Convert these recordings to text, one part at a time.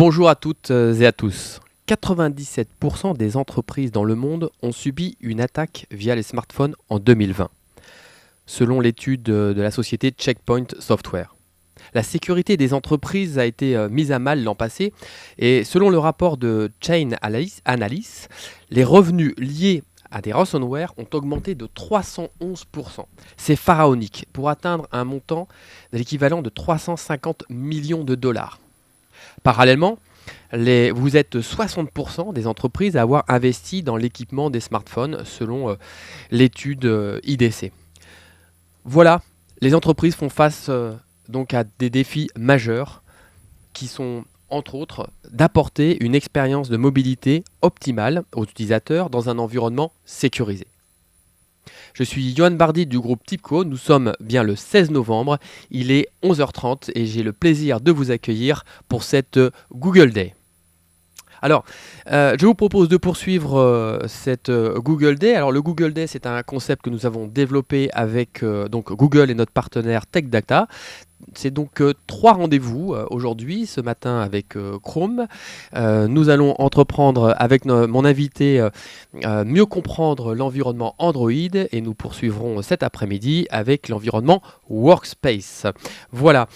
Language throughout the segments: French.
Bonjour à toutes et à tous. 97% des entreprises dans le monde ont subi une attaque via les smartphones en 2020, selon l'étude de la société Checkpoint Software. La sécurité des entreprises a été mise à mal l'an passé et selon le rapport de Chain Analysis, les revenus liés à des ransomware ont augmenté de 311%. C'est pharaonique pour atteindre un montant de l'équivalent de 350 millions de dollars. Parallèlement, vous êtes 60% des entreprises à avoir investi dans l'équipement des smartphones selon l'étude IDC. Voilà, les entreprises font face donc à des défis majeurs qui sont entre autres d'apporter une expérience de mobilité optimale aux utilisateurs dans un environnement sécurisé. Je suis Johan Bardi du groupe TIBCO, nous sommes bien le 16 novembre, il est 11h30 et j'ai le plaisir de vous accueillir pour cette Google Day. Alors, je vous propose de poursuivre cette Google Day. Alors, le Google Day, c'est un concept que nous avons développé avec donc Google et notre partenaire TechData. C'est donc 3 rendez-vous aujourd'hui, ce matin avec Chrome. Nous allons entreprendre avec mon invité mieux comprendre l'environnement Android et nous poursuivrons cet après-midi avec l'environnement Workspace. Voilà,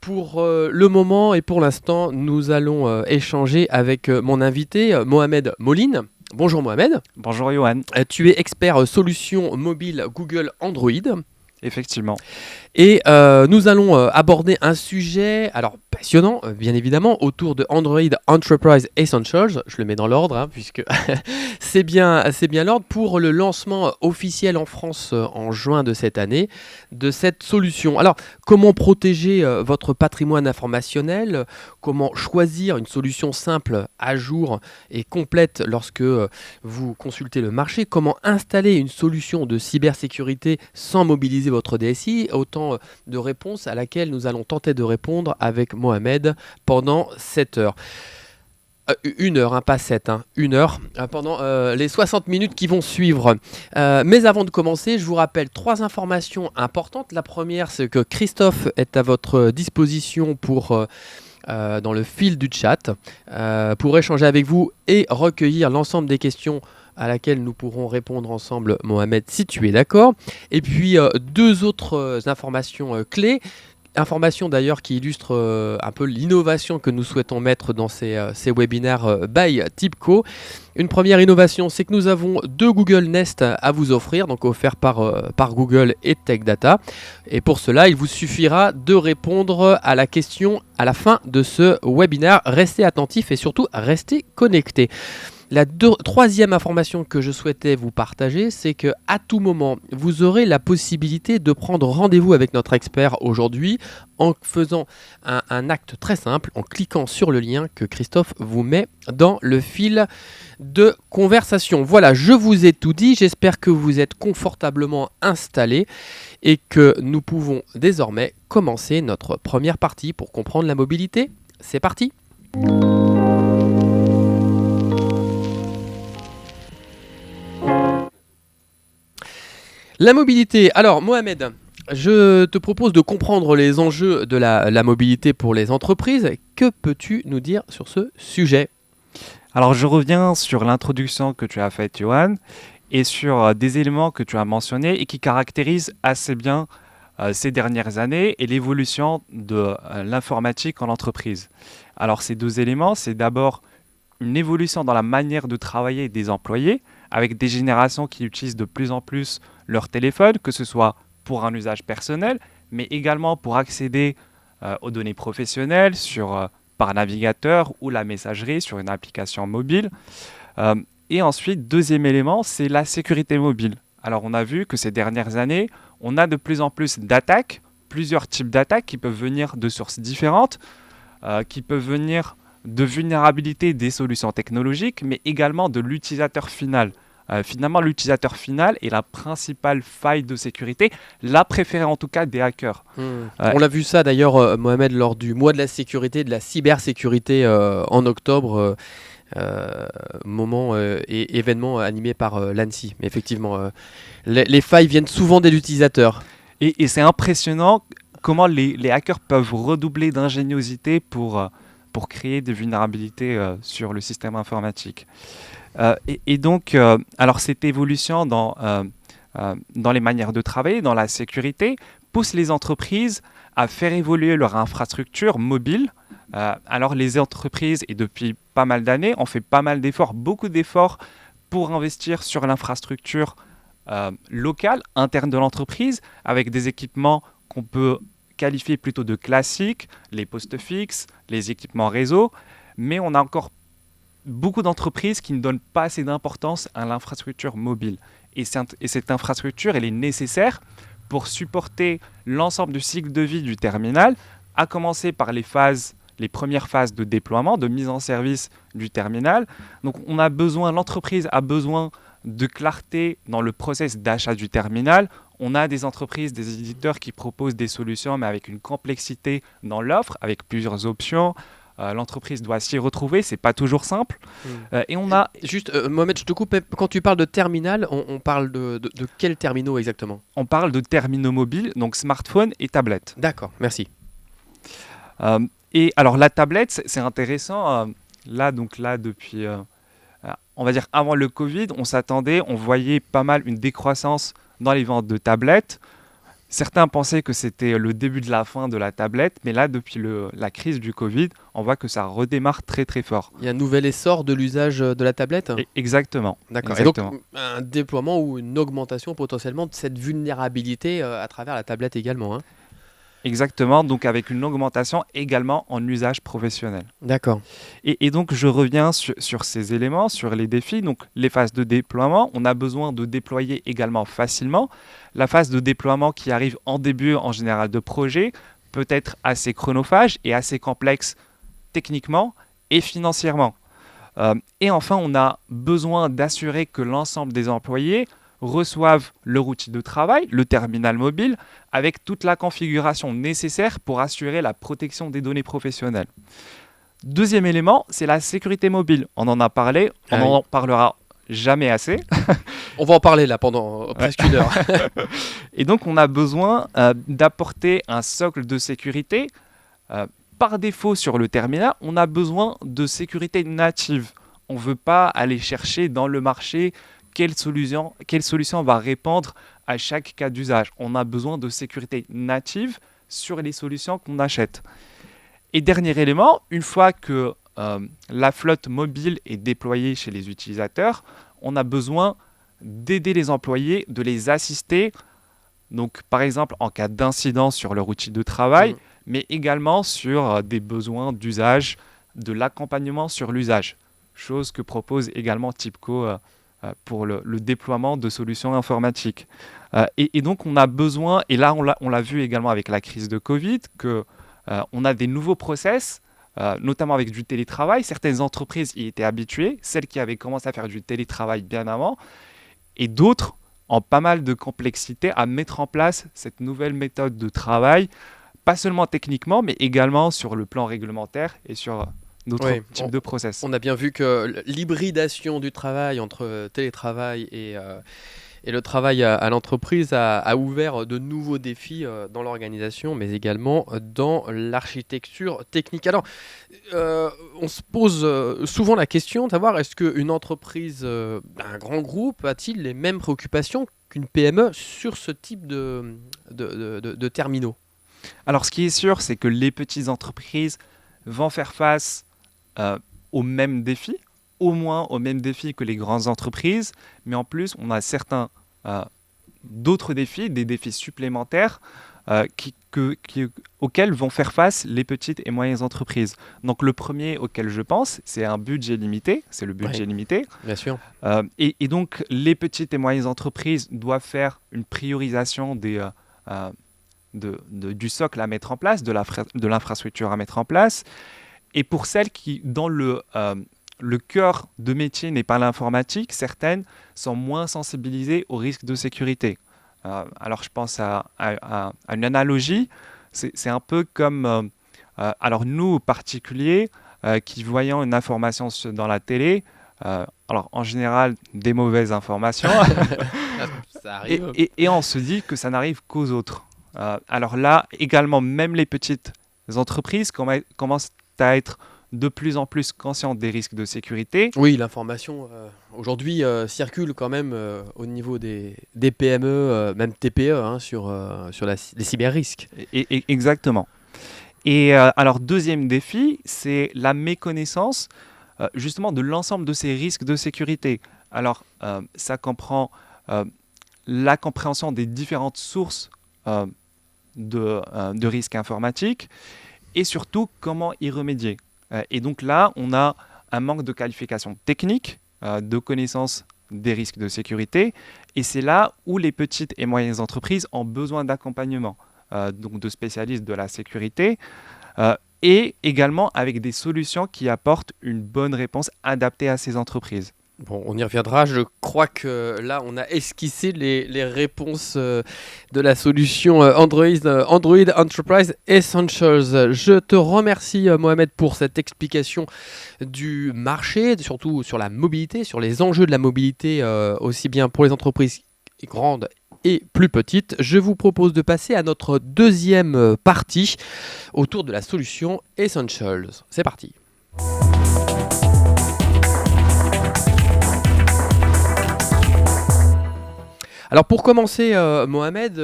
pour le moment et pour l'instant, nous allons échanger avec mon invité Mohamed Moline. Bonjour Mohamed. Bonjour Johan. Tu es expert solutions mobile Google Android. Effectivement. Et nous allons aborder un sujet alors passionnant, bien évidemment, autour de Android Enterprise Essentials. Je le mets dans l'ordre, puisque c'est bien l'ordre pour le lancement officiel en France en juin de cette année de cette solution. Alors, comment protéger votre patrimoine informationnel? Comment choisir une solution simple, à jour et complète lorsque vous consultez le marché? Comment installer une solution de cybersécurité sans mobiliser votre DSI? Autant de réponses à laquelle nous allons tenter de répondre avec Mohamed pendant 7 heures. 1 heure, pas 7, 1 heure, pendant les 60 minutes qui vont suivre. Mais avant de commencer, je vous rappelle 3 informations importantes. La première, c'est que Christophe est à votre disposition pour... dans le fil du chat pour échanger avec vous et recueillir l'ensemble des questions à laquelle nous pourrons répondre ensemble, Mohamed, si tu es d'accord. Et puis 2 autres informations clés. Informations d'ailleurs qui illustrent un peu l'innovation que nous souhaitons mettre dans ces webinaires by TIBCO. Une première innovation, c'est que nous avons 2 Google Nest à vous offrir, donc offerts par Google et TechData. Et pour cela, il vous suffira de répondre à la question à la fin de ce webinaire. Restez attentifs et surtout restez connectés. La 3e information que je souhaitais vous partager, c'est qu'à tout moment, vous aurez la possibilité de prendre rendez-vous avec notre expert aujourd'hui en faisant un acte très simple, en cliquant sur le lien que Christophe vous met dans le fil de conversation. Voilà, je vous ai tout dit, j'espère que vous êtes confortablement installés et que nous pouvons désormais commencer notre première partie pour comprendre la mobilité. C'est parti! La mobilité. Alors Mohamed, je te propose de comprendre les enjeux de la mobilité pour les entreprises. Que peux-tu nous dire sur ce sujet? Alors je reviens sur l'introduction que tu as faite, Johan, et sur des éléments que tu as mentionnés et qui caractérisent assez bien ces dernières années et l'évolution de l'informatique en entreprise. Alors ces 2 éléments, c'est d'abord une évolution dans la manière de travailler des employés, avec des générations qui utilisent de plus en plus leur téléphone, que ce soit pour un usage personnel, mais également pour accéder aux données professionnelles par navigateur ou la messagerie sur une application mobile. Et ensuite, 2e élément, c'est la sécurité mobile. Alors on a vu que ces dernières années, on a de plus en plus d'attaques, plusieurs types d'attaques qui peuvent venir de sources différentes, qui peuvent venir de vulnérabilité des solutions technologiques, mais également de l'utilisateur final. Finalement, l'utilisateur final est la principale faille de sécurité, la préférée en tout cas des hackers. On l'a vu ça d'ailleurs, Mohamed, lors du mois de la sécurité, de la cybersécurité en octobre, moment et événement animé par l'ANSSI. Mais effectivement, les failles viennent souvent des utilisateurs. Et c'est impressionnant comment les hackers peuvent redoubler d'ingéniosité pour pour créer des vulnérabilités sur le système informatique. Et donc, alors cette évolution dans les manières de travailler, dans la sécurité, pousse les entreprises à faire évoluer leur infrastructure mobile. Alors les entreprises, et depuis pas mal d'années, ont fait pas mal d'efforts, beaucoup d'efforts pour investir sur l'infrastructure locale, interne de l'entreprise, avec des équipements qu'on peut qualifier plutôt de classiques, les postes fixes, les équipements réseau, mais on a encore beaucoup d'entreprises qui ne donnent pas assez d'importance à l'infrastructure mobile. Et cette infrastructure, elle est nécessaire pour supporter l'ensemble du cycle de vie du terminal, à commencer par les premières phases de déploiement, de mise en service du terminal. Donc l'entreprise a besoin de clarté dans le process d'achat du terminal. On a des entreprises, des éditeurs qui proposent des solutions, mais avec une complexité dans l'offre, avec plusieurs options. L'entreprise doit s'y retrouver, c'est pas toujours simple. Et on a... Juste, Mohamed, je te coupe, quand tu parles de terminal, on parle de quels terminaux exactement? On parle de terminaux mobiles, donc smartphones et tablettes. D'accord, merci. Et alors la tablette, c'est intéressant. Là, depuis, on va dire avant le Covid, on voyait pas mal une décroissance dans les ventes de tablettes. Certains pensaient que c'était le début de la fin de la tablette, mais là, depuis la crise du Covid, on voit que ça redémarre très très fort. Il y a un nouvel essor de l'usage de la tablette? Exactement. D'accord. Exactement. Et donc, un déploiement ou une augmentation potentiellement de cette vulnérabilité à travers la tablette également, hein? Exactement, donc avec une augmentation également en usage professionnel. D'accord. Et donc, je reviens sur ces éléments, sur les défis. Donc, les phases de déploiement, on a besoin de déployer également facilement. La phase de déploiement qui arrive en début, en général, de projet, peut être assez chronophage et assez complexe techniquement et financièrement. Et enfin, on a besoin d'assurer que l'ensemble des employés reçoivent leur outil de travail, le terminal mobile, avec toute la configuration nécessaire pour assurer la protection des données professionnelles. Deuxième élément, c'est la sécurité mobile. On en a parlé, on en parlera jamais assez. On va en parler là pendant presque une heure. Et donc, on a besoin d'apporter un socle de sécurité. Par défaut, sur le terminal, on a besoin de sécurité native. On ne veut pas aller chercher dans le marché quelle solution va répondre à chaque cas d'usage. On a besoin de sécurité native sur les solutions qu'on achète. Et dernier élément, une fois que la flotte mobile est déployée chez les utilisateurs, on a besoin d'aider les employés, de les assister, donc par exemple en cas d'incident sur leur outil de travail, mais également sur des besoins d'usage, de l'accompagnement sur l'usage, chose que propose également TIBCO pour le déploiement de solutions informatiques. Et donc on a besoin, et là on l'a vu également avec la crise de Covid, qu'on a des nouveaux process, notamment avec du télétravail. Certaines entreprises y étaient habituées, celles qui avaient commencé à faire du télétravail bien avant, et d'autres ont pas mal de complexité à mettre en place cette nouvelle méthode de travail, pas seulement techniquement, mais également sur le plan réglementaire et sur d'autres types de process. On a bien vu que l'hybridation du travail entre télétravail et le travail à l'entreprise a ouvert de nouveaux défis dans l'organisation, mais également dans l'architecture technique. Alors, on se pose souvent la question de savoir est-ce qu'une entreprise, un grand groupe, a-t-il les mêmes préoccupations qu'une PME sur ce type de terminaux? Alors, ce qui est sûr, c'est que les petites entreprises vont faire face aux mêmes défis, au moins aux mêmes défis que les grandes entreprises, mais en plus, on a certains d'autres défis, des défis supplémentaires auxquels vont faire face les petites et moyennes entreprises. Donc le premier auquel je pense, c'est un budget limité, c'est le budget limité. Bien sûr. Et donc les petites et moyennes entreprises doivent faire une priorisation du socle à mettre en place, de l'infrastructure à mettre en place. Et pour celles qui, dans le cœur de métier n'est pas l'informatique, certaines sont moins sensibilisées aux risques de sécurité. Alors je pense à une analogie, c'est un peu comme, alors nous particuliers, qui voyons une information dans la télé, alors en général des mauvaises informations, Ça arrive. et on se dit que ça n'arrive qu'aux autres. Alors là, également, même les petites entreprises commencent à être de plus en plus conscientes des risques de sécurité. Oui, l'information aujourd'hui circule quand même au niveau des PME, même TPE, hein, sur les cyber-risques. Exactement. Et alors, deuxième défi, c'est la méconnaissance justement de l'ensemble de ces risques de sécurité. Alors, ça comprend la compréhension des différentes sources euh, de risques informatiques et surtout comment y remédier. Et donc là, on a un manque de qualification technique, de connaissance des risques de sécurité, et c'est là où les petites et moyennes entreprises ont besoin d'accompagnement, donc de spécialistes de la sécurité, et également avec des solutions qui apportent une bonne réponse adaptée à ces entreprises. Bon, on y reviendra. Je crois que là, on a esquissé les réponses de la solution Android Enterprise Essentials. Je te remercie, Mohamed, pour cette explication du marché, surtout sur la mobilité, sur les enjeux de la mobilité, aussi bien pour les entreprises grandes et plus petites. Je vous propose de passer à notre deuxième partie autour de la solution Essentials. C'est parti. Alors pour commencer, Mohamed,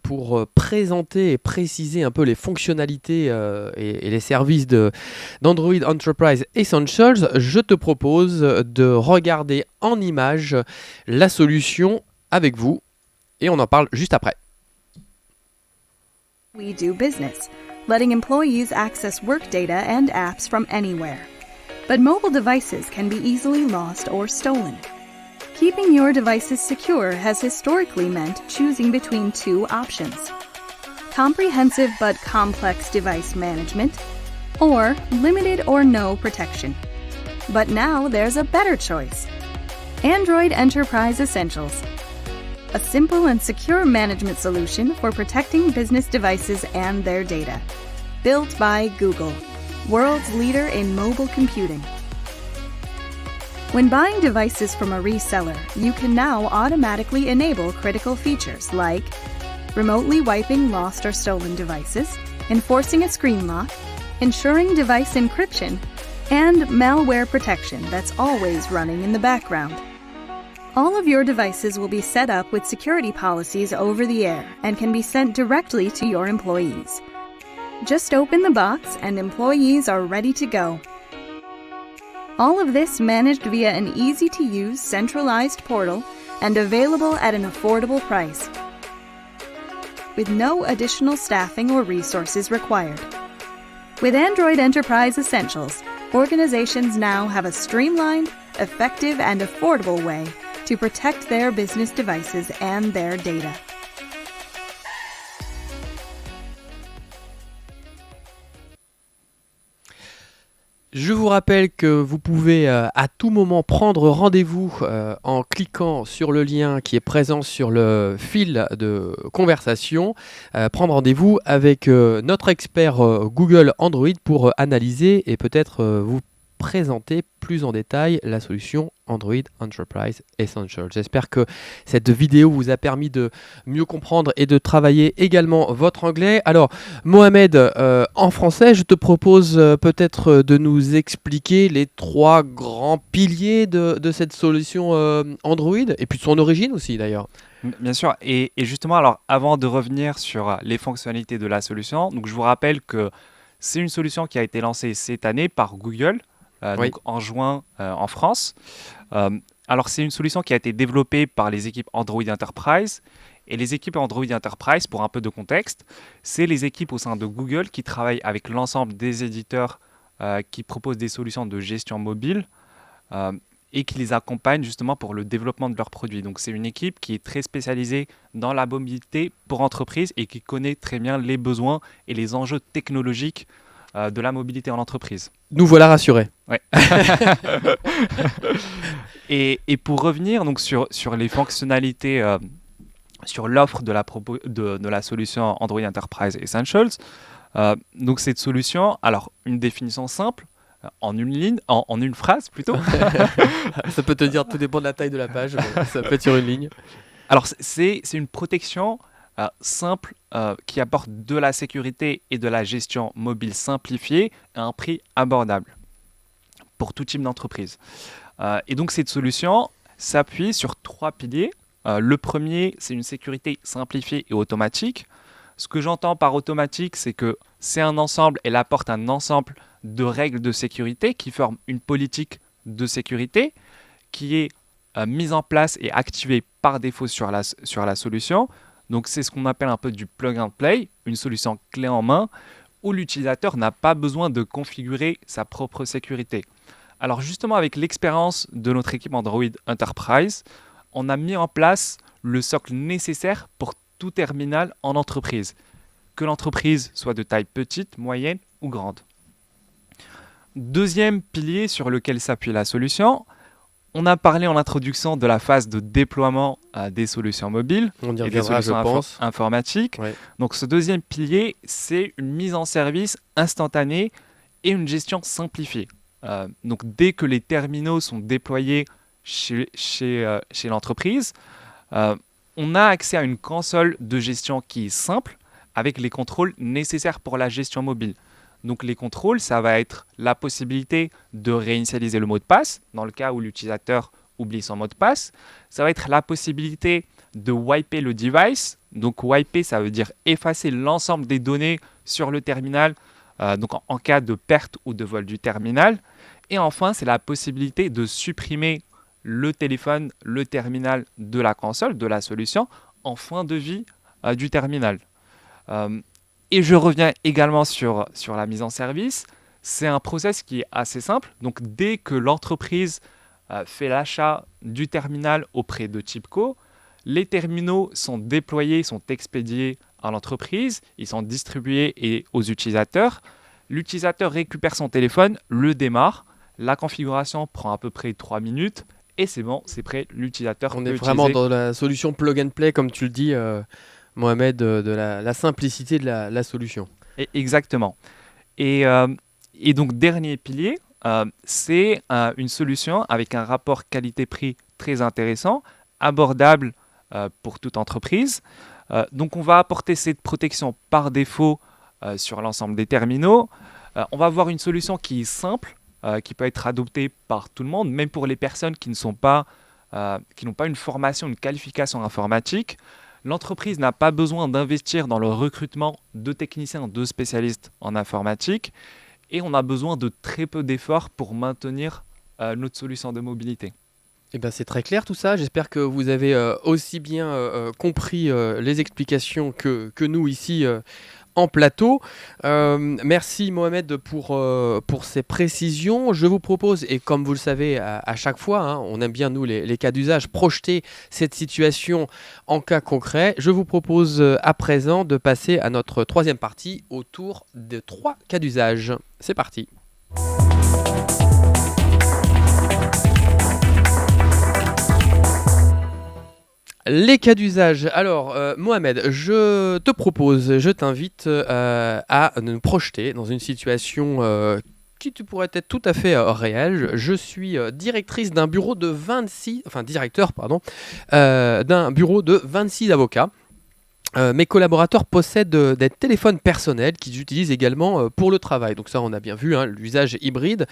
pour présenter et préciser un peu les fonctionnalités et les services d'Android Enterprise Essentials, je te propose de regarder en image la solution avec vous et on en parle juste après. We do business, letting employees access work data and apps from anywhere. But mobile devices can be easily lost or stolen. Keeping your devices secure has historically meant choosing between two options: comprehensive but complex device management, or limited or no protection. But now there's a better choice: Android Enterprise Essentials, a simple and secure management solution for protecting business devices and their data. Built by Google, world's leader in mobile computing. When buying devices from a reseller, you can now automatically enable critical features like remotely wiping lost or stolen devices, enforcing a screen lock, ensuring device encryption, and malware protection that's always running in the background. All of your devices will be set up with security policies over the air and can be sent directly to your employees. Just open the box and employees are ready to go. All of this managed via an easy-to-use centralized portal and available at an affordable price, with no additional staffing or resources required. With Android Enterprise Essentials, organizations now have a streamlined, effective, and affordable way to protect their business devices and their data. Je vous rappelle que vous pouvez à tout moment prendre rendez-vous en cliquant sur le lien qui est présent sur le fil de conversation, prendre rendez-vous avec notre expert Google Android pour analyser et peut-être vous présenter plus en détail la solution Android Enterprise Essentials. J'espère que cette vidéo vous a permis de mieux comprendre et de travailler également votre anglais. Alors, Mohamed, en français, je te propose peut-être de nous expliquer les trois grands piliers de cette solution Android et puis de son origine aussi d'ailleurs. Bien sûr, et justement, alors avant de revenir sur les fonctionnalités de la solution, donc je vous rappelle que c'est une solution qui a été lancée cette année par Google, Oui. donc en juin en France. Alors c'est une solution qui a été développée par les équipes Android Enterprise. Et les équipes Android Enterprise, pour un peu de contexte, c'est les équipes au sein de Google qui travaillent avec l'ensemble des éditeurs qui proposent des solutions de gestion mobile et qui les accompagnent justement pour le développement de leurs produits. Donc c'est une équipe qui est très spécialisée dans la mobilité pour entreprise et qui connaît très bien les besoins et les enjeux technologiques de la mobilité en entreprise. Nous voilà rassurés. Ouais. et pour revenir donc sur les fonctionnalités, sur l'offre de la solution Android Enterprise Essentials, donc cette solution, alors une définition simple, en une ligne, en une phrase plutôt. Ça peut te dire, tout dépend de la taille de la page, mais ça peut être sur une ligne. Alors c'est une protection simple qui apporte de la sécurité et de la gestion mobile simplifiée à un prix abordable. pour tout type d'entreprise. Et donc cette solution s'appuie sur 3 piliers. Le premier, c'est une sécurité simplifiée et automatique. Ce que j'entends par automatique, c'est que c'est un ensemble, elle apporte un ensemble de règles de sécurité qui forment une politique de sécurité qui est mise en place et activée par défaut sur la solution. Donc c'est ce qu'on appelle un peu du plug and play, une solution clé en main où l'utilisateur n'a pas besoin de configurer sa propre sécurité. Alors justement avec l'expérience de notre équipe Android Enterprise, on a mis en place le socle nécessaire pour tout terminal en entreprise, que l'entreprise soit de taille petite, moyenne ou grande. Deuxième pilier sur lequel s'appuie la solution, on a parlé en introduction de la phase de déploiement des solutions mobiles On y et des reviendra, je solutions pense. informatiques. Ouais. Donc ce deuxième pilier, c'est une mise en service instantanée et une gestion simplifiée. Donc dès que les terminaux sont déployés chez l'entreprise, on a accès à une console de gestion qui est simple avec les contrôles nécessaires pour la gestion mobile. Donc les contrôles, ça va être la possibilité de réinitialiser le mot de passe dans le cas où l'utilisateur oublie son mot de passe. Ça va être la possibilité de wiper le device. Donc wiper, ça veut dire effacer l'ensemble des données sur le terminal donc en cas de perte ou de vol du terminal. Et enfin, c'est la possibilité de supprimer le téléphone, le terminal de la console, de la solution, en fin de vie du terminal. Et je reviens également sur la mise en service. C'est un process qui est assez simple. Donc, dès que l'entreprise fait l'achat du terminal auprès de Chipco, les terminaux sont déployés, sont expédiés à l'entreprise, ils sont distribués aux utilisateurs. L'utilisateur récupère son téléphone, le démarre. La configuration prend à peu près 3 minutes. Et c'est bon, c'est prêt, l'utilisateur On peut est vraiment utiliser. dans la solution plug and play, comme tu le dis, Mohamed, de la simplicité de la solution. Exactement. Et donc, dernier pilier, c'est une solution avec un rapport qualité-prix très intéressant, abordable pour toute entreprise. Donc, on va apporter cette protection par défaut sur l'ensemble des terminaux. On va avoir une solution qui est simple, qui peut être adoptée par tout le monde, même pour les personnes qui n'ont pas une formation, une qualification informatique. L'entreprise n'a pas besoin d'investir dans le recrutement de techniciens, de spécialistes en informatique, et on a besoin de très peu d'efforts pour maintenir notre solution de mobilité. Eh ben, c'est très clair tout ça. J'espère que vous avez aussi bien compris les explications que nous ici en plateau. Merci Mohamed pour ces précisions. Je vous propose, et comme vous le savez à chaque fois, hein, on aime bien nous les cas d'usage, projeter cette situation en cas concret. Je vous propose à présent de passer à notre troisième partie autour de 3 cas d'usage. C'est parti. Les cas d'usage. Alors, Mohamed, je te propose, je t'invite à nous projeter dans une situation qui pourrait être tout à fait réelle. Je suis directrice d'un bureau de 26, enfin directeur, pardon, d'un bureau de 26 avocats. Mes collaborateurs possèdent des téléphones personnels qu'ils utilisent également pour le travail. Donc ça, on a bien vu, hein, l'usage hybride.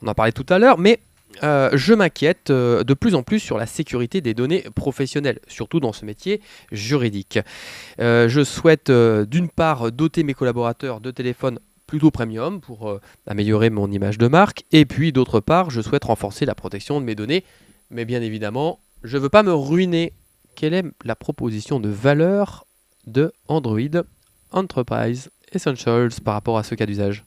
On en parlait tout à l'heure, mais je m'inquiète de plus en plus sur la sécurité des données professionnelles, surtout dans ce métier juridique. Je souhaite d'une part doter mes collaborateurs de téléphones plutôt premium pour améliorer mon image de marque, et puis d'autre part, je souhaite renforcer la protection de mes données, mais bien évidemment, je ne veux pas me ruiner. Quelle est la proposition de valeur de Android Enterprise Essentials par rapport à ce cas d'usage?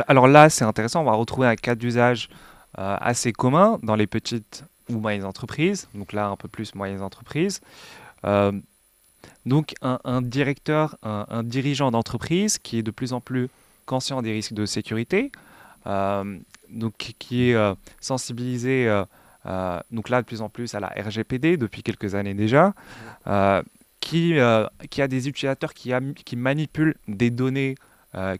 Alors là, c'est intéressant, on va retrouver un cas d'usage assez commun dans les petites ou moyennes entreprises, donc là un peu plus moyennes entreprises. Donc un directeur, un dirigeant d'entreprise qui est de plus en plus conscient des risques de sécurité, donc qui est sensibilisé donc là de plus en plus à la RGPD depuis quelques années déjà, qui a des utilisateurs qui manipulent des données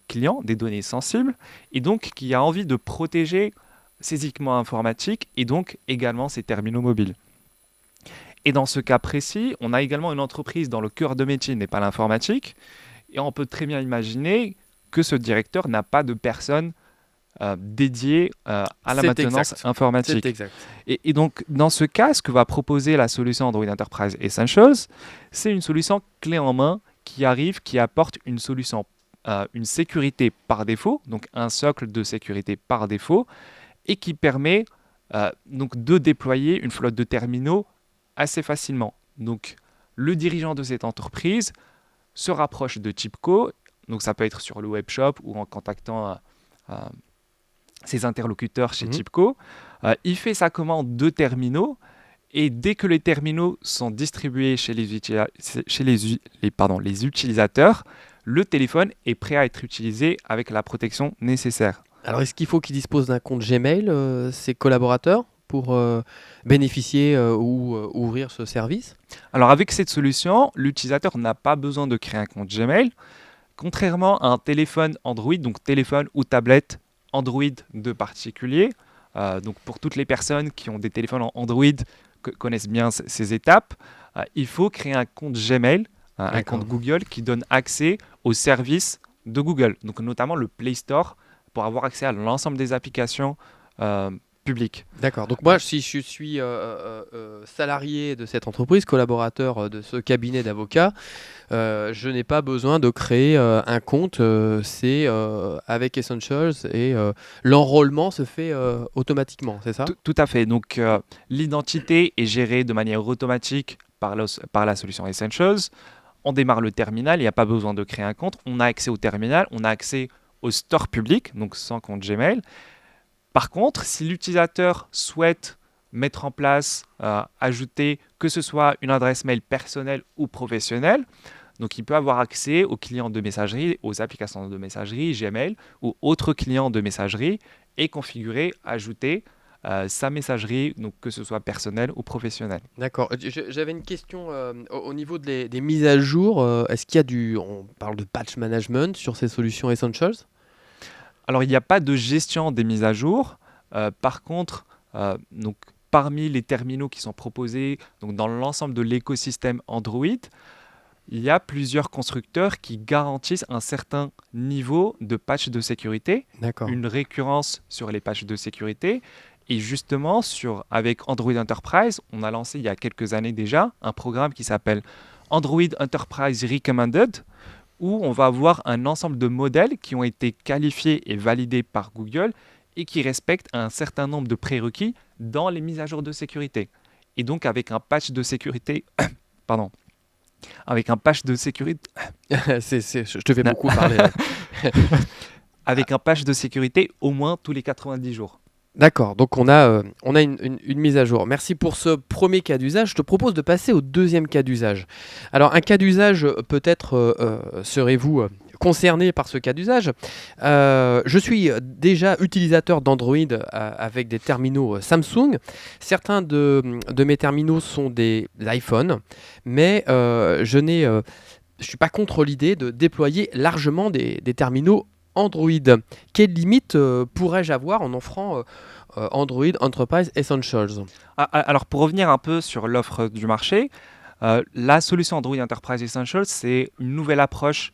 clients, des données sensibles, et donc qui a envie de protéger ses équipements informatiques et donc également ses terminaux mobiles. Et dans ce cas précis, on a également une entreprise dont le cœur de métier n'est pas l'informatique, et on peut très bien imaginer que ce directeur n'a pas de personnes dédié à la C'est maintenance exact. informatique. C'est exact. Et donc, dans ce cas, ce que va proposer la solution Android Enterprise Essentials, c'est une solution clé en main qui apporte une solution, une sécurité par défaut, donc un socle de sécurité par défaut, et qui permet donc de déployer une flotte de terminaux assez facilement. Donc, le dirigeant de cette entreprise se rapproche de TIBCO, donc ça peut être sur le web shop ou en contactant ses interlocuteurs chez Mhm. TIBCO. Il fait sa commande de terminaux et dès que les terminaux sont distribués chez les utilisateurs, le téléphone est prêt à être utilisé avec la protection nécessaire. Alors, est-ce qu'il faut qu'ils disposent d'un compte Gmail, ces collaborateurs, pour bénéficier ou ouvrir ce service? Alors avec cette solution, l'utilisateur n'a pas besoin de créer un compte Gmail, contrairement à un téléphone Android, donc téléphone ou tablette Android de particulier. Donc pour toutes les personnes qui ont des téléphones en Android connaissent bien ces étapes, il faut créer un compte Gmail, un D'accord. compte Google qui donne accès aux services de Google, donc notamment le Play Store, pour avoir accès à l'ensemble des applications publiques. D'accord. Donc moi, si je suis salarié de cette entreprise, collaborateur de ce cabinet d'avocats, je n'ai pas besoin de créer un compte. C'est avec Essentials et l'enrôlement se fait automatiquement, c'est ça? Tout à fait. Donc, l'identité est gérée de manière automatique par la solution Essentials. On démarre le terminal, il n'y a pas besoin de créer un compte. On a accès au terminal, on a accès au store public, donc sans compte Gmail. Par contre, si l'utilisateur souhaite mettre en place, ajouter que ce soit une adresse mail personnelle ou professionnelle, donc il peut avoir accès aux clients de messagerie, aux applications de messagerie, Gmail ou autres clients de messagerie et configurer, ajouter sa messagerie, donc que ce soit personnelle ou professionnelle. D'accord. J'avais une question au niveau des mises à jour. Est-ce qu'il y a on parle de patch management sur ces solutions Essentials? Alors, il n'y a pas de gestion des mises à jour. Par contre, donc, parmi les terminaux qui sont proposés donc, dans l'ensemble de l'écosystème Android, il y a plusieurs constructeurs qui garantissent un certain niveau de patch de sécurité, D'accord. une récurrence sur les patchs de sécurité. Et justement, avec Android Enterprise, on a lancé il y a quelques années déjà un programme qui s'appelle Android Enterprise Recommended, où on va avoir un ensemble de modèles qui ont été qualifiés et validés par Google et qui respectent un certain nombre de prérequis dans les mises à jour de sécurité. Et donc avec un patch de sécurité, pardon, avec un patch de sécurité, Je te fais beaucoup parler. avec un patch de sécurité au moins tous les 90 jours. D'accord, donc on a une mise à jour. Merci pour ce premier cas d'usage. Je te propose de passer au deuxième cas d'usage. Alors un cas d'usage, peut-être serez-vous concerné par ce cas d'usage. Je suis déjà utilisateur d'Android avec des terminaux Samsung. Certains de mes terminaux sont des iPhones, mais je suis pas contre l'idée de déployer largement des terminaux Android. Quelles limites pourrais-je avoir en offrant Android Enterprise Essentials? Alors pour revenir un peu sur l'offre du marché, la solution Android Enterprise Essentials, c'est une nouvelle approche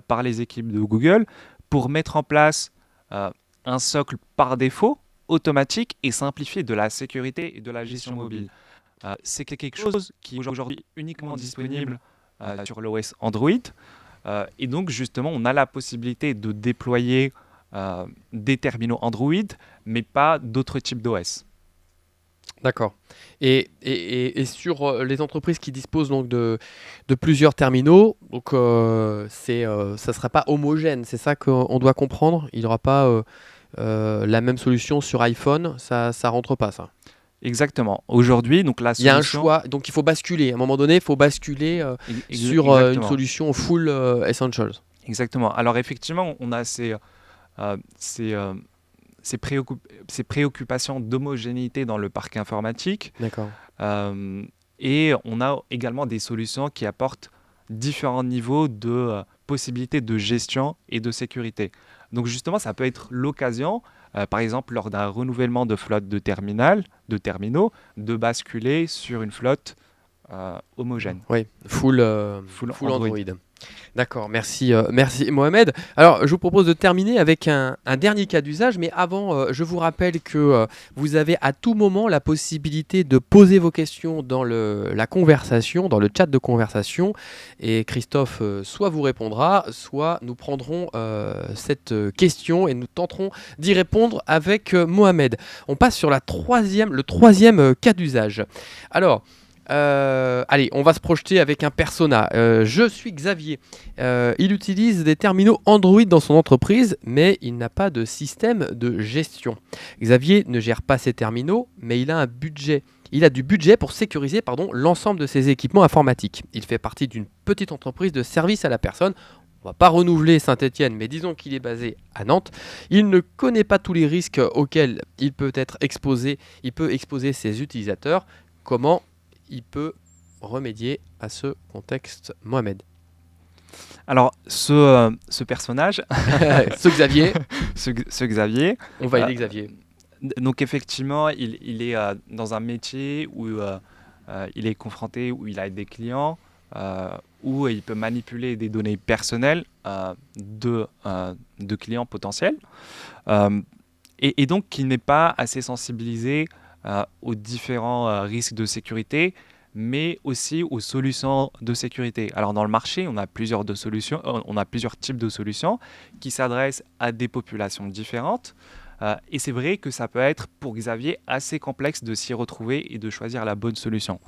par les équipes de Google pour mettre en place un socle par défaut, automatique et simplifié de la sécurité et de la gestion mobile. C'est quelque chose qui est aujourd'hui uniquement disponible sur l'OS Android. Et donc justement, on a la possibilité de déployer des terminaux Android, mais pas d'autres types d'OS. D'accord. Et sur les entreprises qui disposent donc de plusieurs terminaux, donc ça ne sera pas homogène, c'est ça qu'on doit comprendre? Il n'y aura pas la même solution sur iPhone, ça rentre pas ça. Exactement. Aujourd'hui, donc la Il y a un solution... choix, donc il faut basculer. À un moment donné, il faut basculer sur une Exactement. solution full Essentials. Exactement. Alors effectivement, on a ces préoccupations d'homogénéité dans le parc informatique. D'accord. Et on a également des solutions qui apportent différents niveaux de possibilités de gestion et de sécurité. Donc justement, ça peut être l'occasion, par exemple lors d'un renouvellement de flotte de terminaux, de basculer sur une flotte homogène, Oui, full full Android. Android. D'accord, merci Mohamed. Alors, je vous propose de terminer avec un dernier cas d'usage, mais avant, je vous rappelle que vous avez à tout moment la possibilité de poser vos questions dans la conversation, dans le chat de conversation, et Christophe soit vous répondra, soit nous prendrons cette question et nous tenterons d'y répondre avec Mohamed. On passe sur le troisième cas d'usage. Alors, allez, on va se projeter avec un persona. Je suis Xavier. Il utilise des terminaux Android dans son entreprise, mais il n'a pas de système de gestion. Xavier ne gère pas ses terminaux, mais il a un budget. Il a du budget pour sécuriser l'ensemble de ses équipements informatiques. Il fait partie d'une petite entreprise de service à la personne. On va pas renouveler Saint-Étienne, mais disons qu'il est basé à Nantes. Il ne connaît pas tous les risques auxquels il peut être exposé. Il peut exposer ses utilisateurs. Comment il peut remédier à ce contexte, Mohamed? Alors, ce personnage, Ce Xavier, ce Xavier, on va euh, aider Xavier. donc effectivement, il est dans un métier où il est confronté, où il a des clients, où il peut manipuler des données personnelles de clients potentiels, euh, et donc qui n'est pas assez sensibilisé aux différents risques de sécurité, mais aussi aux solutions de sécurité. Alors dans le marché, on a plusieurs types de solutions qui s'adressent à des populations différentes. Et c'est vrai que ça peut être pour Xavier assez complexe de s'y retrouver et de choisir la bonne solution.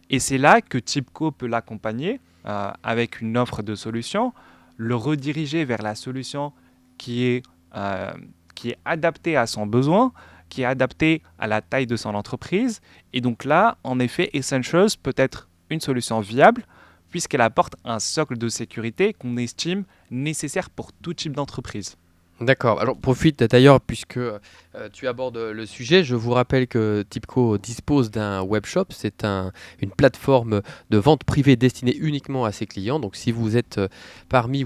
Et c'est là que Tipco peut l'accompagner avec une offre de solution, le rediriger vers la solution qui est, euh, qui est adaptée à son besoin, qui est adaptée à la taille de son entreprise. Et donc là, en effet, Essentials peut être une solution viable puisqu'elle apporte un socle de sécurité qu'on estime nécessaire pour tout type d'entreprise. D'accord. Alors, profite d'ailleurs, puisque tu abordes le sujet, je vous rappelle que Tipco dispose d'un webshop. C'est une plateforme de vente privée destinée uniquement à ses clients. Donc, si vous êtes partie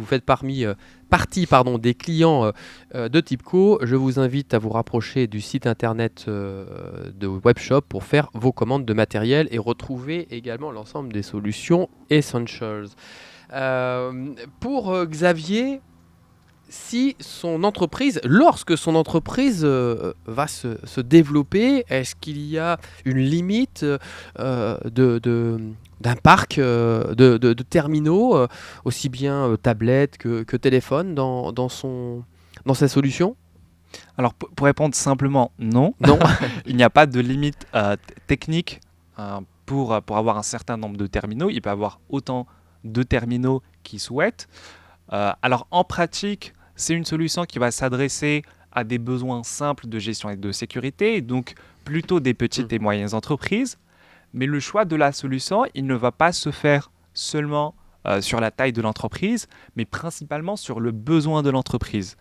des clients de Tipco, je vous invite à vous rapprocher du site internet de webshop pour faire vos commandes de matériel et retrouver également l'ensemble des solutions Essentials. Pour Xavier, lorsque son entreprise va se développer, est-ce qu'il y a une limite d'un parc de terminaux, aussi bien tablettes que téléphones, dans sa solution? Alors pour répondre simplement non, Non. il n'y a pas de limite technique pour avoir un certain nombre de terminaux. Il peut avoir autant de terminaux qu'il souhaite. Alors en pratique, c'est une solution qui va s'adresser à des besoins simples de gestion et de sécurité, donc plutôt des petites et moyennes entreprises. Mais le choix de la solution, il ne va pas se faire seulement sur la taille de l'entreprise, mais principalement sur le besoin de l'entreprise.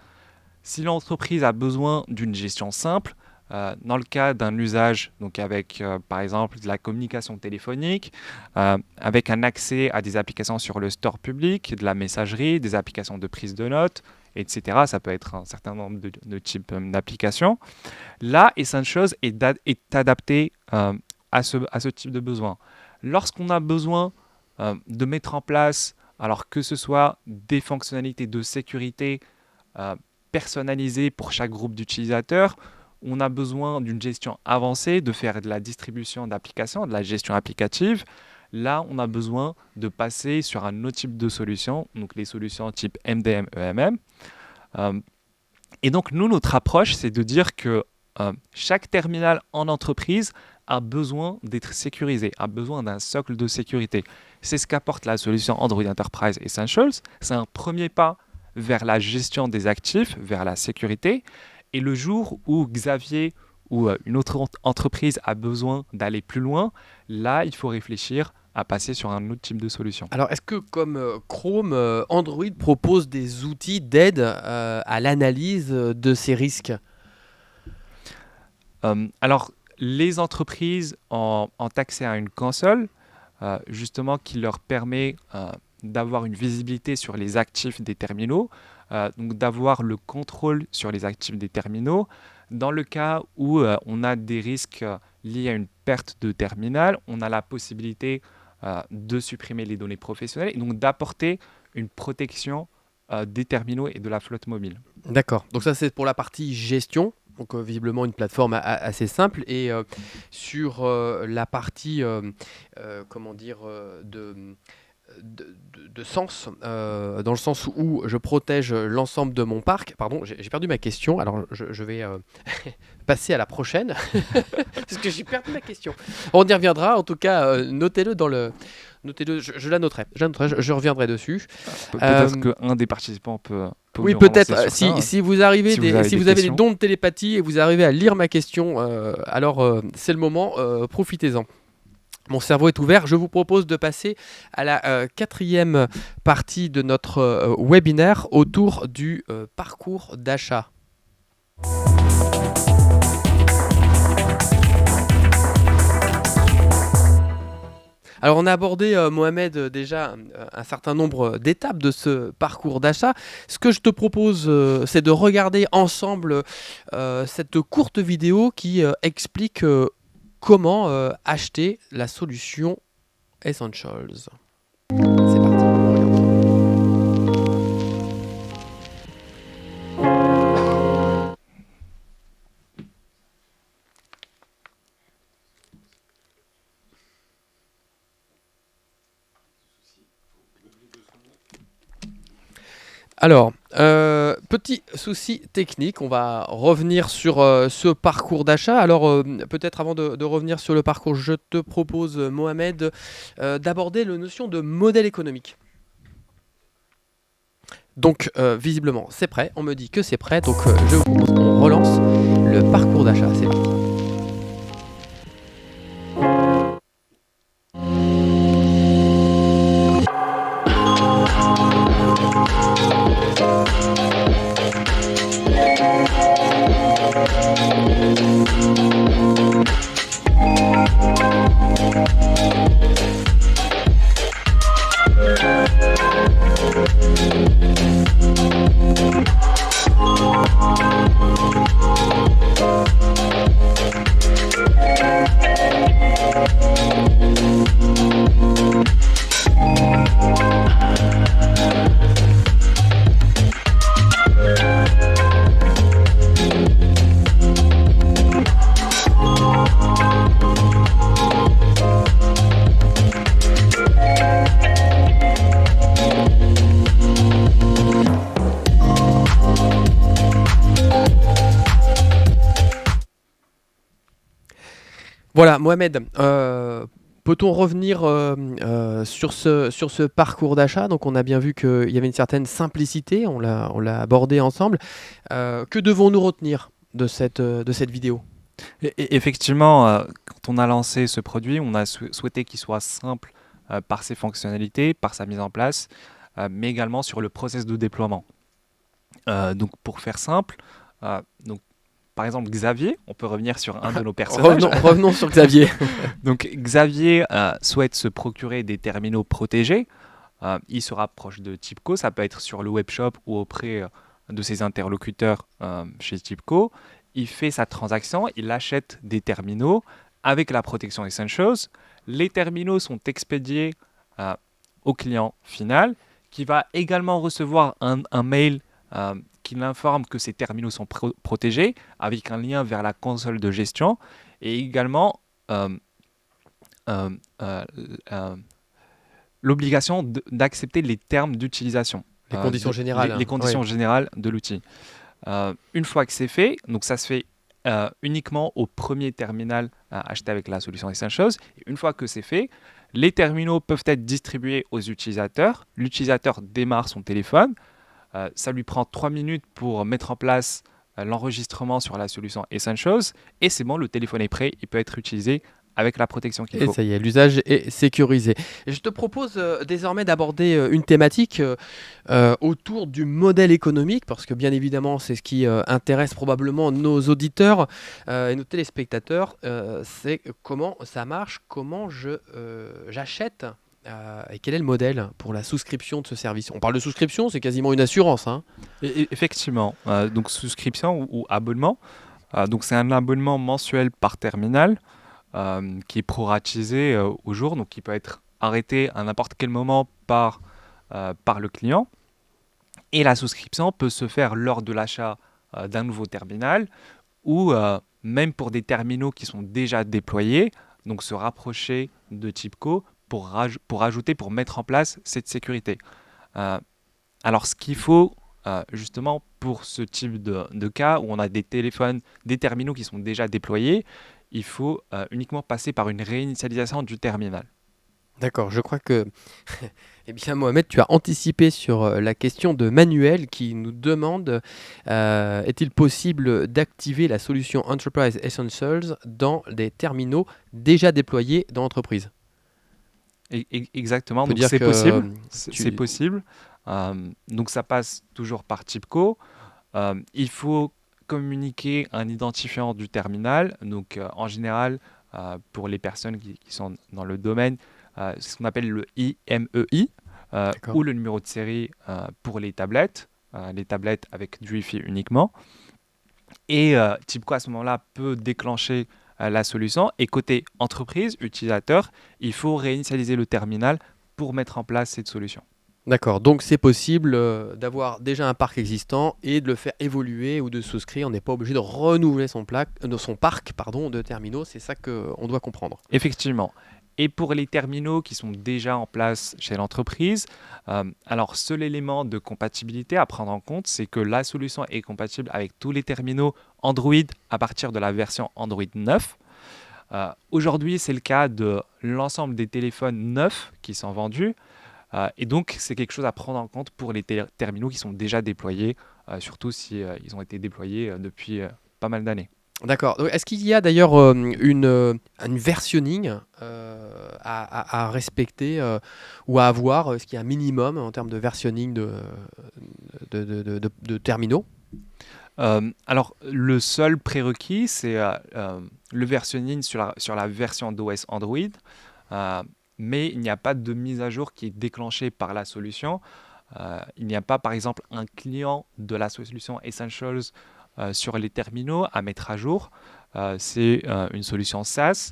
Si l'entreprise a besoin d'une gestion simple, dans le cas d'un usage donc avec par exemple de la communication téléphonique, avec un accès à des applications sur le store public, de la messagerie, des applications de prise de notes, etc. Ça peut être un certain nombre de types d'applications. Là, Essentials est adapté à ce type de besoin. Lorsqu'on a besoin de mettre en place, alors que ce soit des fonctionnalités de sécurité personnalisées pour chaque groupe d'utilisateurs, on a besoin d'une gestion avancée, de faire de la distribution d'applications, de la gestion applicative. Là, on a besoin de passer sur un autre type de solution, donc les solutions type MDM, EMM. Et donc, nous, notre approche, c'est de dire que chaque terminal en entreprise a besoin d'être sécurisé, a besoin d'un socle de sécurité. C'est ce qu'apporte la solution Android Enterprise Essentials. C'est un premier pas vers la gestion des actifs, vers la sécurité. Et le jour où Xavier ou une autre entreprise a besoin d'aller plus loin, là, il faut réfléchir à passer sur un autre type de solution. Alors, est-ce que comme Chrome, Android propose des outils d'aide à l'analyse de ces risques? Alors, les entreprises ont accès à une console, justement, qui leur permet d'avoir une visibilité sur les actifs des terminaux, donc d'avoir le contrôle sur les actifs des terminaux. Dans le cas où on a des risques liés à une perte de terminal, on a la possibilité de supprimer les données professionnelles et donc d'apporter une protection des terminaux et de la flotte mobile. D'accord. Donc ça, c'est pour la partie gestion. Donc visiblement une plateforme assez simple. Et sur la partie, comment dire, de sens, dans le sens où je protège l'ensemble de mon parc. Pardon, j'ai perdu ma question. Alors je vais passer à la prochaine. Parce que j'ai perdu ma question. On y reviendra. En tout cas, notez-le dans le... Notez-le, je la noterai. Je reviendrai dessus. Peut-être qu'un des participants peut Oui, nous relancer peut-être. sur ça. Si vous arrivez, Si vous avez des questions. dons de télépathie et vous arrivez à lire ma question, alors c'est le moment. Profitez-en. Mon cerveau est ouvert. Je vous propose de passer à la quatrième partie de notre webinaire autour du parcours d'achat. Alors on a abordé, Mohamed, déjà un certain nombre d'étapes de ce parcours d'achat. Ce que je te propose, c'est de regarder ensemble cette courte vidéo qui explique comment acheter la solution Essentials. C'est parti, on regarde. Alors, petit souci technique, on va revenir sur ce parcours d'achat. Alors, peut-être avant de revenir sur le parcours, je te propose, Mohamed, d'aborder la notion de modèle économique. Donc, visiblement, c'est prêt. On me dit que c'est prêt. Donc, je vous propose qu'on relance le parcours d'achat. C'est parti. Voilà, Mohamed, peut-on revenir sur ce parcours d'achat? Donc, on a bien vu qu'il y avait une certaine simplicité, on l'a abordé ensemble. Que devons-nous retenir de cette vidéo? Effectivement, quand on a lancé ce produit, on a souhaité qu'il soit simple par ses fonctionnalités, par sa mise en place, mais également sur le process de déploiement. Donc, pour faire simple, donc, par exemple, Xavier, on peut revenir sur un de nos personnages. Revenons sur Xavier. Donc, Xavier souhaite se procurer des terminaux protégés. Il se rapproche de Tipco, ça peut être sur le webshop ou auprès de ses interlocuteurs chez Tipco. Il fait sa transaction, il achète des terminaux avec la protection Essentials. Les terminaux sont expédiés au client final qui va également recevoir un mail qui l'informe que ces terminaux sont protégés avec un lien vers la console de gestion et également l'obligation d'accepter les termes d'utilisation. Les conditions générales. Les conditions générales de l'outil. Une fois que c'est fait, donc ça se fait uniquement au premier terminal acheté avec la solution Essentials. Et une fois que c'est fait, les terminaux peuvent être distribués aux utilisateurs. L'utilisateur démarre son téléphone. Ça lui prend 3 minutes pour mettre en place l'enregistrement sur la solution Essentials. Et c'est bon, le téléphone est prêt. Il peut être utilisé avec la protection qu'il faut. Et ça y est, l'usage est sécurisé. Et je te propose désormais d'aborder une thématique autour du modèle économique, parce que bien évidemment, c'est ce qui intéresse probablement nos auditeurs et nos téléspectateurs. C'est comment ça marche, comment j'achète et quel est le modèle pour la souscription de ce service. On parle de souscription, c'est quasiment une assurance. Hein. Effectivement, donc souscription ou abonnement. Donc c'est un abonnement mensuel par terminal. Qui est proratisé au jour, donc qui peut être arrêter à n'importe quel moment par le client. Et la souscription peut se faire lors de l'achat d'un nouveau terminal ou même pour des terminaux qui sont déjà déployés, donc se rapprocher de TIBCO pour mettre en place cette sécurité. Euh, alors, ce qu'il faut justement pour ce type de cas où on a des terminaux qui sont déjà déployés, il faut uniquement passer par une réinitialisation du terminal. D'accord, je crois que, eh bien, Mohamed, tu as anticipé sur la question de Manuel qui nous demande est-il possible d'activer la solution Enterprise Essentials dans des terminaux déjà déployés dans l'entreprise? Exactement, On peut donc dire c'est que possible. C'est tu... possible. Donc ça passe toujours par TIBCO. Il faut communiquer un identifiant du terminal. Donc en général, pour les personnes qui sont dans le domaine, c'est ce qu'on appelle le IMEI D'accord. ou le numéro de série pour les tablettes avec du Wi-Fi uniquement. Et TIBCO à ce moment-là peut déclencher la solution. Et côté entreprise, utilisateur, il faut réinitialiser le terminal pour mettre en place cette solution. D'accord, donc c'est possible d'avoir déjà un parc existant et de le faire évoluer ou de souscrire. On n'est pas obligé de renouveler son parc de terminaux, c'est ça qu'on doit comprendre. Effectivement. Et pour les terminaux qui sont déjà en place chez l'entreprise, alors seul élément de compatibilité à prendre en compte, c'est que la solution est compatible avec tous les terminaux Android à partir de la version Android 9. Aujourd'hui, c'est le cas de l'ensemble des téléphones neufs qui sont vendus. Et donc, c'est quelque chose à prendre en compte pour les terminaux qui sont déjà déployés, surtout si ils ont été déployés depuis pas mal d'années. D'accord. Donc, est-ce qu'il y a d'ailleurs une versionning à respecter ou à avoir? Est-ce qu'il y a un minimum en termes de versionning de terminaux? Alors, le seul prérequis, c'est le versionning sur la version d'OS Android, euh, mais il n'y a pas de mise à jour qui est déclenchée par la solution. Il n'y a pas, par exemple, un client de la solution Essentials sur les terminaux à mettre à jour. C'est une solution SaaS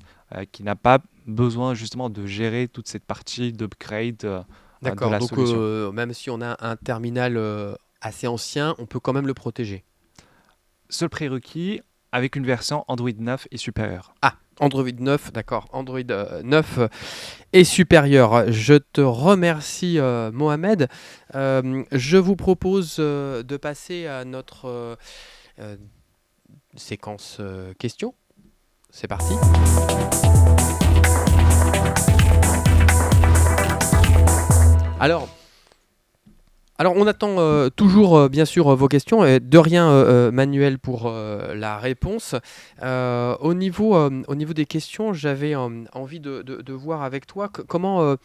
qui n'a pas besoin justement de gérer toute cette partie d'upgrade de D'accord. la Donc, solution. même si on a un terminal assez ancien, on peut quand même le protéger. Seul prérequis avec une version Android 9 et supérieure. Ah, Android 9, d'accord. Android 9 est supérieur. Je te remercie, Mohamed. Je vous propose de passer à notre euh, séquence questions. C'est parti. Alors, on attend toujours, bien sûr, vos questions. Et de rien, Manuel, pour la réponse. Au niveau des questions, j'avais envie de voir avec toi comment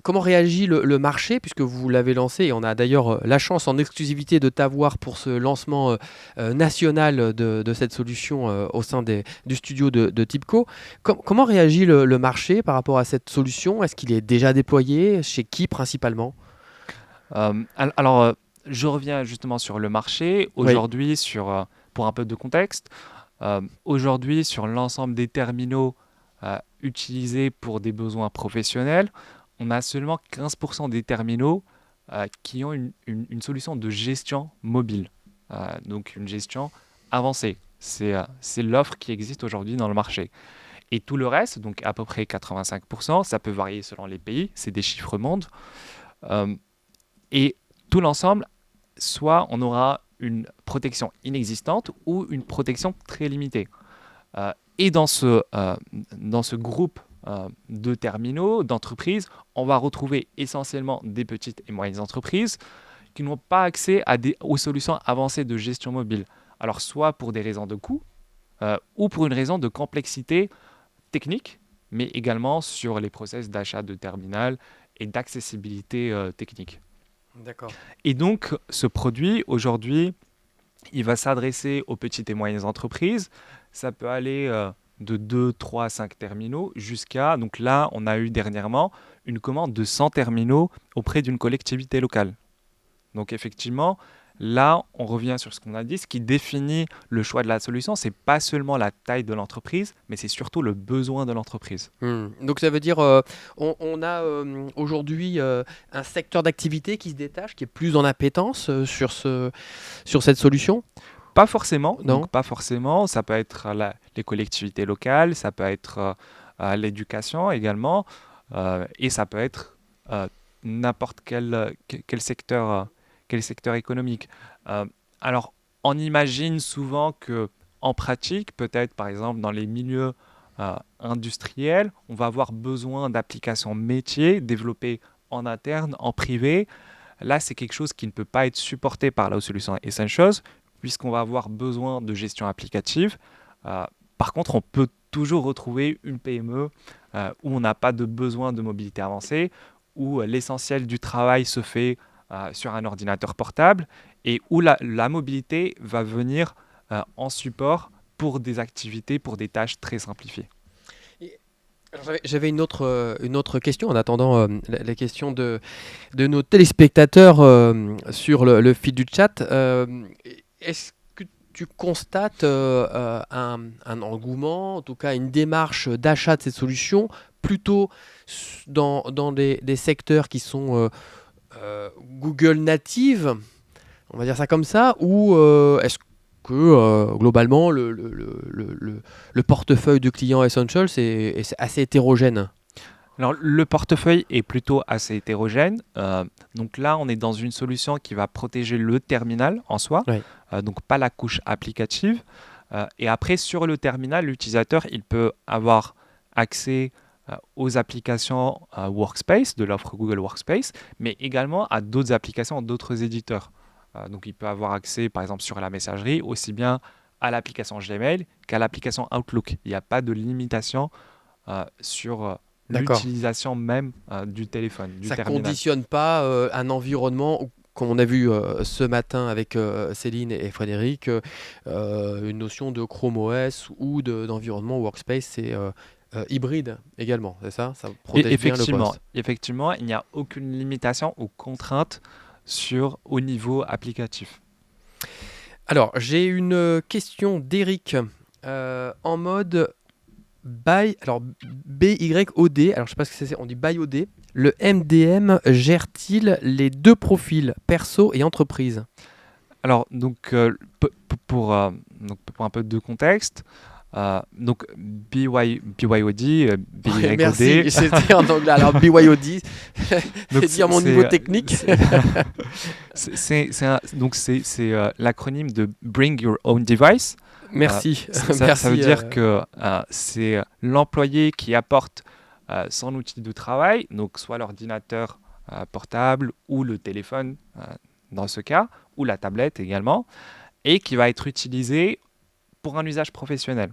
réagit le marché, puisque vous l'avez lancé, et on a d'ailleurs la chance en exclusivité de t'avoir pour ce lancement national de cette solution au sein du studio de TIBCO. Comment réagit le marché par rapport à cette solution? Est-ce qu'il est déjà déployé? Chez qui principalement? Alors, je reviens justement sur le marché. Oui, Aujourd'hui, pour un peu de contexte, aujourd'hui, sur l'ensemble des terminaux utilisés pour des besoins professionnels, on a seulement 15% des terminaux qui ont une solution de gestion mobile, donc une gestion avancée. C'est l'offre qui existe aujourd'hui dans le marché. Et tout le reste, donc à peu près 85%, ça peut varier selon les pays, c'est des chiffres mondes. Euh, et tout l'ensemble, soit on aura une protection inexistante ou une protection très limitée. Et dans ce groupe de terminaux, d'entreprises, on va retrouver essentiellement des petites et moyennes entreprises qui n'ont pas accès aux solutions avancées de gestion mobile. Alors soit pour des raisons de coût ou pour une raison de complexité technique, mais également sur les process d'achat de terminal et d'accessibilité technique. d'accord. Et donc, ce produit, aujourd'hui, il va s'adresser aux petites et moyennes entreprises. Ça peut aller de 2, 3, 5 terminaux jusqu'à... Donc là, on a eu dernièrement une commande de 100 terminaux auprès d'une collectivité locale. Donc effectivement, Là, on revient sur ce qu'on a dit. Ce qui définit le choix de la solution, c'est pas seulement la taille de l'entreprise, mais c'est surtout le besoin de l'entreprise. Donc ça veut dire on a aujourd'hui un secteur d'activité qui se détache, qui est plus en appétence sur cette solution? Pas forcément. Non. Donc, pas forcément. Ça peut être les collectivités locales, ça peut être l'éducation également, et ça peut être n'importe quel secteur économique. Euh, alors, on imagine souvent que, en pratique, peut-être par exemple dans les milieux industriels, on va avoir besoin d'applications métiers développées en interne, en privé. Là, c'est quelque chose qui ne peut pas être supporté par la solution Essentials, puisqu'on va avoir besoin de gestion applicative. Par contre, on peut toujours retrouver une PME où on n'a pas de besoin de mobilité avancée, où l'essentiel du travail se fait sur un ordinateur portable et où la mobilité va venir en support pour des activités, pour des tâches très simplifiées. Alors, j'avais une autre question en attendant la question de nos téléspectateurs sur le fil du chat. Est-ce que tu constates un engouement, en tout cas une démarche d'achat de cette solution, plutôt dans des secteurs qui sont Google native, on va dire ça comme ça, ou est-ce que globalement le portefeuille de clients Essentials est assez hétérogène? Alors, le portefeuille est plutôt assez hétérogène. Donc là, on est dans une solution qui va protéger le terminal en soi, Oui. donc pas la couche applicative. Et après, sur le terminal, l'utilisateur, il peut avoir accès aux applications Workspace, de l'offre Google Workspace, mais également à d'autres applications d'autres éditeurs. Donc, il peut avoir accès, par exemple, sur la messagerie, aussi bien à l'application Gmail qu'à l'application Outlook. Il n'y a pas de limitation sur D'accord. l'utilisation même du téléphone, du Ça ne terminal. conditionne pas un environnement, comme on a vu ce matin avec Céline et Frédéric, une notion de Chrome OS ou d'environnement Workspace, c'est hybride également, c'est ça? Ça protège bien le poste. Effectivement, il n'y a aucune limitation ou contrainte au niveau applicatif. Alors, j'ai une question d'Eric en mode alors BYOD, alors je sais pas ce que c'est, on dit BYOD. Le MDM gère-t-il les deux profils, perso et entreprise? Alors, donc, pour un peu de contexte, donc BYOD, BYOD. Merci, c'était en anglais. Alors BYOD, Donc, c'est dire mon niveau technique. C'est l'acronyme de Bring Your Own Device. Merci. Ça veut dire que c'est l'employé qui apporte son outil de travail, donc soit l'ordinateur portable ou le téléphone dans ce cas, ou la tablette également, et qui va être utilisé pour un usage professionnel.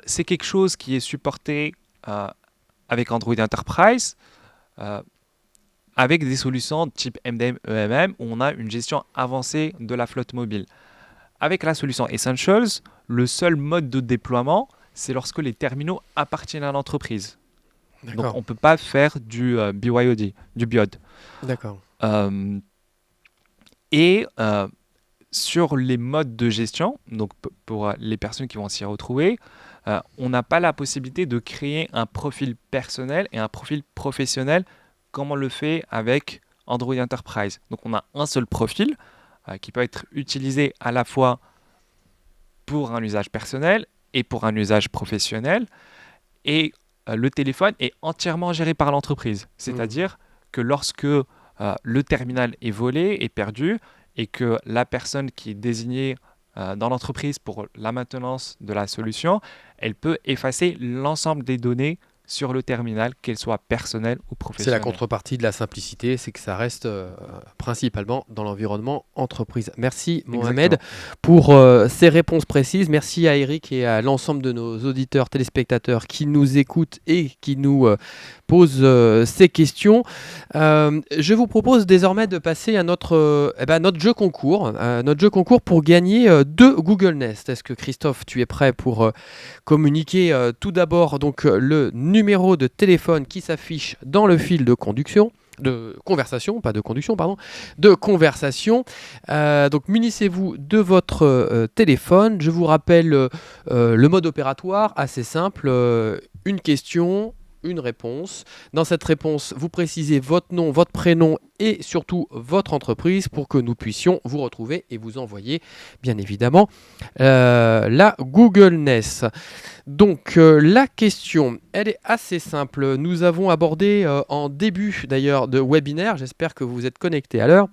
C'est quelque chose qui est supporté avec Android Enterprise, avec des solutions type MDM, EMM, où on a une gestion avancée de la flotte mobile. Avec la solution Essentials, le seul mode de déploiement, c'est lorsque les terminaux appartiennent à l'entreprise. Donc, on ne peut pas faire du BYOD, du BYOD. D'accord. Sur les modes de gestion, donc pour les personnes qui vont s'y retrouver, on n'a pas la possibilité de créer un profil personnel et un profil professionnel comme on le fait avec Android Enterprise. Donc, on a un seul profil qui peut être utilisé à la fois pour un usage personnel et pour un usage professionnel. Et le téléphone est entièrement géré par l'entreprise. C'est-à-dire que lorsque le terminal est volé, est perdu, et que la personne qui est désignée dans l'entreprise pour la maintenance de la solution, elle peut effacer l'ensemble des données sur le terminal, qu'elles soient personnelles ou C'est professionnelles. la contrepartie de la simplicité, c'est que ça reste principalement dans l'environnement entreprise. Merci Mohamed pour ces réponses précises. Merci à Eric et à l'ensemble de nos auditeurs, téléspectateurs qui nous écoutent et qui nous posent ces questions. Je vous propose désormais de passer à notre jeu concours. Notre jeu concours pour gagner 2 Google Nest. Est-ce que Christophe, tu es prêt pour communiquer tout d'abord donc le numéro de téléphone qui s'affiche dans le fil de conduction de conversation, pas de conduction, pardon, de conversation. Donc munissez-vous de votre téléphone. Je vous rappelle le mode opératoire, assez simple, une question, une réponse. Dans cette réponse, vous précisez votre nom, votre prénom et surtout votre entreprise pour que nous puissions vous retrouver et vous envoyer, bien évidemment, la Google Nest. Donc la question, elle est assez simple. Nous avons abordé en début d'ailleurs de webinaire, j'espère que vous êtes connectés à l'heure.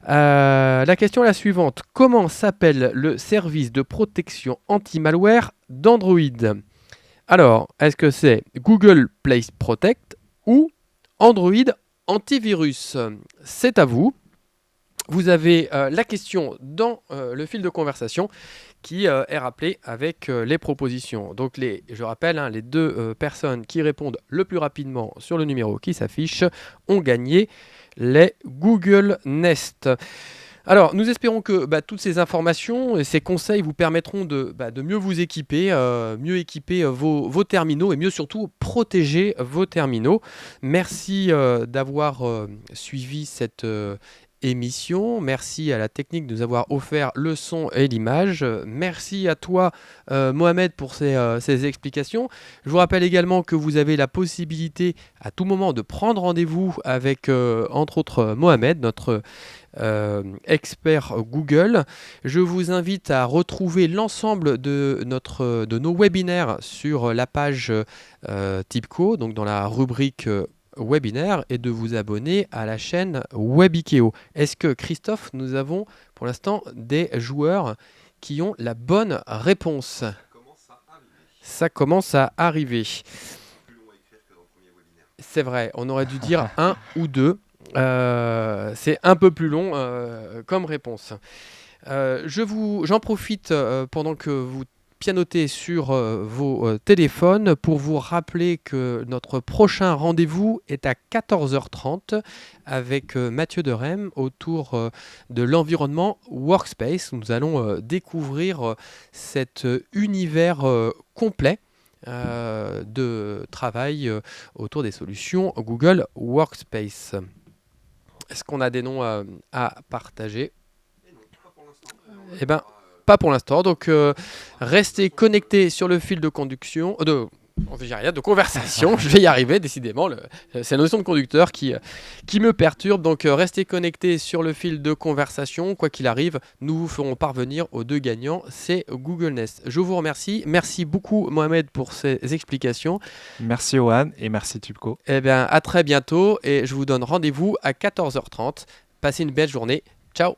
La question est la suivante. Comment s'appelle le service de protection anti-malware d'Android ? Alors, est-ce que c'est Google Play Protect ou Android Antivirus ? C'est à vous. Vous avez la question dans le fil de conversation qui est rappelé avec les propositions. Donc, je rappelle, les deux personnes qui répondent le plus rapidement sur le numéro qui s'affiche ont gagné les Google Nest. Alors, nous espérons que toutes ces informations et ces conseils vous permettront de mieux vous équiper, mieux équiper vos terminaux et mieux surtout protéger vos terminaux. Merci d'avoir suivi cette émission. Merci à la technique de nous avoir offert le son et l'image. Merci à toi, Mohamed, pour ces explications. Je vous rappelle également que vous avez la possibilité à tout moment de prendre rendez-vous avec, entre autres, Mohamed, notre expert Google. Je vous invite à retrouver l'ensemble de nos webinaires sur la page TIBCO, donc dans la rubrique webinaire, et de vous abonner à la chaîne Webikeo. Est-ce que, Christophe, nous avons pour l'instant des joueurs qui ont la bonne réponse ? Ça commence à arriver. C'est vrai, on aurait dû dire un ou deux. C'est un peu plus long comme réponse. J'en profite pendant que vous pianotez sur vos téléphones pour vous rappeler que notre prochain rendez-vous est à 14h30 avec Mathieu Derem autour de l'environnement Workspace. Nous allons découvrir cet univers complet de travail autour des solutions Google Workspace. Est-ce qu'on a des noms à partager ? Eh bien, pas pour l'instant. Donc, restez connectés sur le fil de conduction, de conversation. Je vais y arriver, décidément. C'est la notion de conducteur qui me perturbe. Donc, restez connectés sur le fil de conversation. Quoi qu'il arrive, nous vous ferons parvenir aux deux gagnants. C'est Google Nest. Je vous remercie. Merci beaucoup, Mohamed, pour ces explications. Merci, Johan, et merci, TIBCO. Eh bien, à très bientôt. Et je vous donne rendez-vous à 14h30. Passez une belle journée. Ciao.